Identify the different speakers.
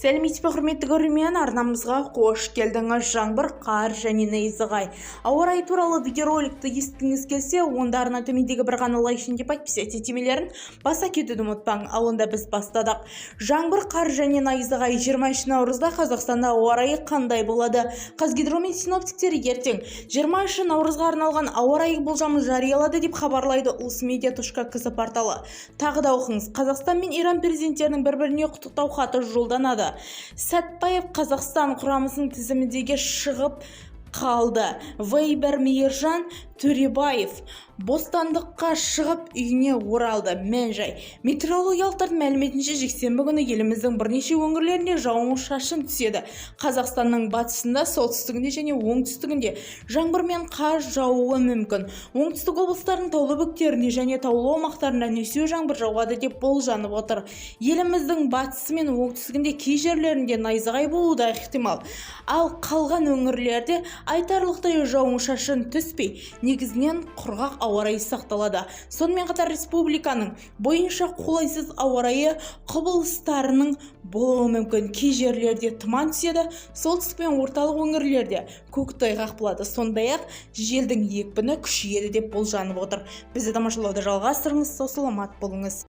Speaker 1: Сәлеметсіз бе, құрметті көрермен, арнамызға қош келдіңіз. Жаңбыр, қар және найзағай ауа райы туралы видеороликті естігіңіз келсе, онда арна төмендегі бір ғана лайк және подписаться етемелерін баса кетуді ұмытпаң. Ал онда біз бастадық. Жаңбыр, қар және найзағай 20 наурызда Қазақстанда ауа райы қандай болады? Қазгидромет синоптиктері ертең 20 наурызға арналған ауа райы болжамын жариялады деп хабарлайды ulsmedia.kz порталы. Тағы да оқыңыз. Қазақстан мен Иран президенттерінің бір-біріне құттықтау хаты жолданады. Сәтбаев Қазақстан құрамасының тізіміндегі шығып қалды. Вейбер Мейіржан Төребаев бостандыққа шығып үйіне оралды. Мән-жай. Метеорологиялықтардың мәліметінше жексенбі күні еліміздің бірнеше өңірлерінде жауын-шашын түседі. Қазақстанның батысында, солтүстігінде және оңтүстігінде жаңбыр мен қар жаууы мүмкін. Оңтүстік облыстардың таулы бөктерінде және таулы аумақтарында нөсер жаңбыр жауады деп болжанып отыр. Еліміздің батысы мен оңтүстігінде кей жерлерінде найзағай болуы да ықтимал. Ал қалған өңірлерде айтарлықтай жауын-шашын түспей, негізінен құрғақ ауа райы сақталады. Сонымен қатар республиканың бойынша қолайсыз ауа райы құбылыстарының болуы мүмкін. Кей жерлерде тұман түседі, солтүстік пен орталық өңірлерде көктайғақ болады. Сондай-ақ желдің екпіні күшейеді деп болжанып отыр. Бізді тамашалауды жалғастырыңыз, сау саламат болыңыз.